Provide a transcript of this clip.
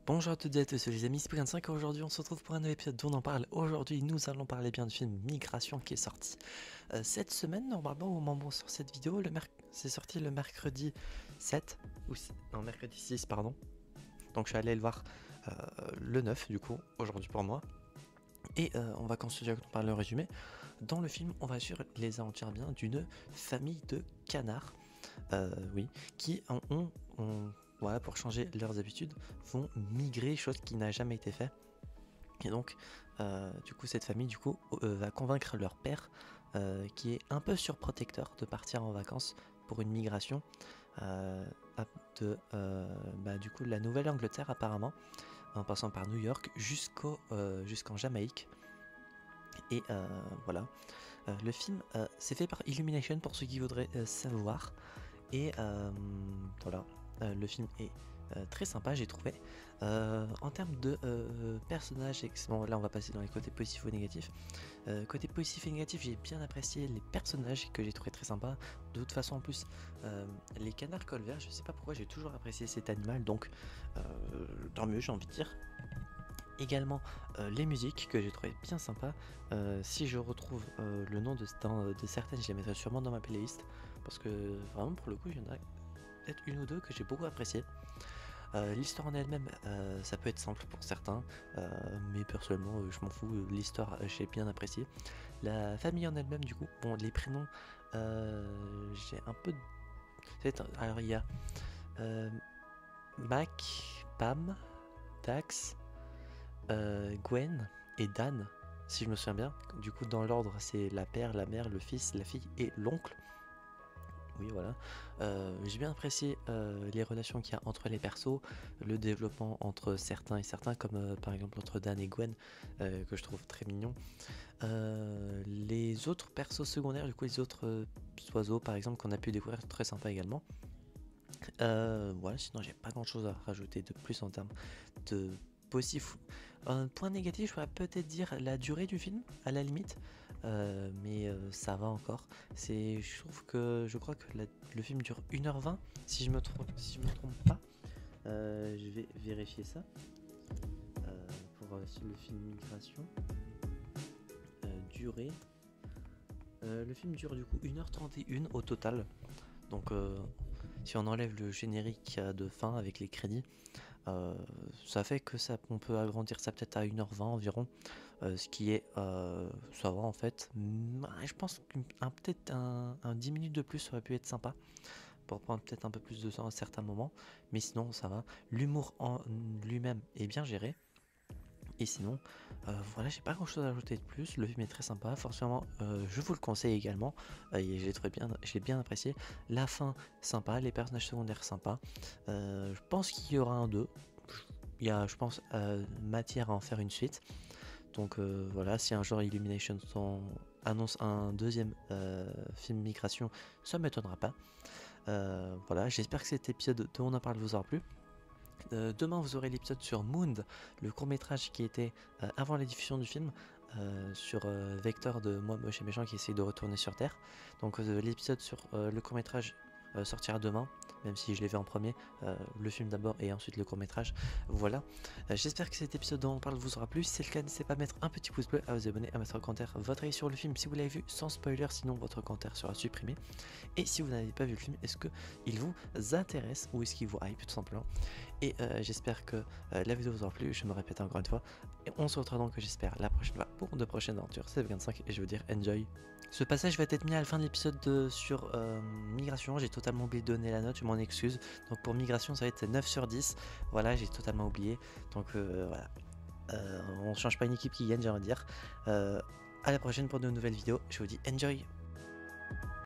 Bonjour à toutes et à tous, les amis, c'est P25 et aujourd'hui on se retrouve pour un nouvel épisode dont on en parle. Aujourd'hui nous allons parler bien du film Migration qui est sorti cette semaine. Normalement au moment où on sort cette vidéo, c'est sorti le mercredi 7, non mercredi 6 pardon. Donc je suis allé le voir le 9 du coup, aujourd'hui pour moi. Et on va continuer à parler le résumé. Dans le film on va suivre les aventures bien d'une famille de canards, qui voilà, pour changer leurs habitudes, vont migrer, chose qui n'a jamais été faite. Et donc, du coup, cette famille va convaincre leur père, qui est un peu surprotecteur, de partir en vacances pour une migration du coup, la Nouvelle-Angleterre apparemment, en passant par New York jusqu'en Jamaïque. Et voilà, le film c'est fait par Illumination pour ceux qui voudraient savoir. Et voilà, le film est très sympa, j'ai trouvé. En termes de personnages, bon là on va passer dans les côtés positifs ou négatifs. Côté positif et négatif, j'ai bien apprécié les personnages que j'ai trouvé très sympas. De toute façon en plus, les canards colverts, je sais pas pourquoi j'ai toujours apprécié cet animal, donc tant mieux j'ai envie de dire. Également les musiques que j'ai trouvé bien sympa. Si je retrouve le nom de certaines, je les mettrai sûrement dans ma playlist, parce que vraiment pour le coup il y en a peut-être une ou deux que j'ai beaucoup apprécié. L'histoire en elle-même, ça peut être simple pour certains, mais personnellement je m'en fous. L'histoire j'ai bien apprécié. La famille en elle-même, du coup, bon, les prénoms, j'ai un peu alors il y a Mac, Pam, Dax, Gwen et Dan, si je me souviens bien. Du coup dans l'ordre c'est la père, la mère, le fils, la fille et l'oncle. Oui voilà, j'ai bien apprécié les relations qu'il y a entre les persos, le développement entre certains et certains, comme par exemple entre Dan et Gwen, que je trouve très mignon. Les autres persos secondaires, du coup les autres oiseaux par exemple qu'on a pu découvrir, très sympa également. Voilà, sinon j'ai pas grand chose à rajouter de plus en termes de positif. Un point négatif, je pourrais peut-être dire la durée du film, à la limite, mais ça va encore. Je crois que le film dure 1h20, si je me trompe pas. Je vais vérifier ça pour si le film Migration. Durée. Le film dure du coup 1h31 au total. Donc si on enlève le générique de fin avec les crédits, ça fait que on peut agrandir ça peut-être à 1h20 environ, ce qui est ça va en fait. Je pense que peut-être un 10 minutes de plus aurait pu être sympa pour prendre peut-être un peu plus de temps à certains moments, mais sinon ça va. L'humour en lui-même est bien géré. Et sinon, voilà, j'ai pas grand chose à ajouter de plus. Le film est très sympa, forcément, je vous le conseille également. Et je l'ai bien apprécié. La fin, sympa, les personnages secondaires, sympa. Je pense qu'il y aura un 2. Il y a, je pense, matière à en faire une suite. Donc voilà, si un jour Illumination annonce un deuxième film Migration, ça m'étonnera pas. Voilà, j'espère que cet épisode de On en parle vous aura plu. Demain vous aurez l'épisode sur Moon, le court métrage qui était avant la diffusion du film, sur Vector de Moi Moche et Méchant qui essaye de retourner sur Terre. Donc l'épisode sur le court métrage sortira demain, même si je l'ai vu en premier, le film d'abord et ensuite le court métrage. Voilà, j'espère que cet épisode dont on parle vous aura plu. Si c'est le cas, n'hésitez pas à mettre un petit pouce bleu, à vous abonner, à mettre un commentaire, votre avis sur le film si vous l'avez vu sans spoiler, sinon votre commentaire sera supprimé. Et si vous n'avez pas vu le film, est-ce qu'il vous intéresse ou est-ce qu'il vous hype tout simplement? Et j'espère que la vidéo vous aura plu, je me répète encore une fois. Et on se retrouve donc, j'espère, la prochaine fois pour de prochaines aventures. C'est 25 et je veux dire enjoy. Ce passage va être mis à la fin de l'épisode sur Migration. J'ai totalement oublié de donner la note, je m'en excuse. Donc pour Migration, ça va être 9 sur 10. Voilà, j'ai totalement oublié. Donc voilà. On change pas une équipe qui gagne, j'ai envie de dire. À la prochaine pour de nouvelles vidéos. Je vous dis enjoy.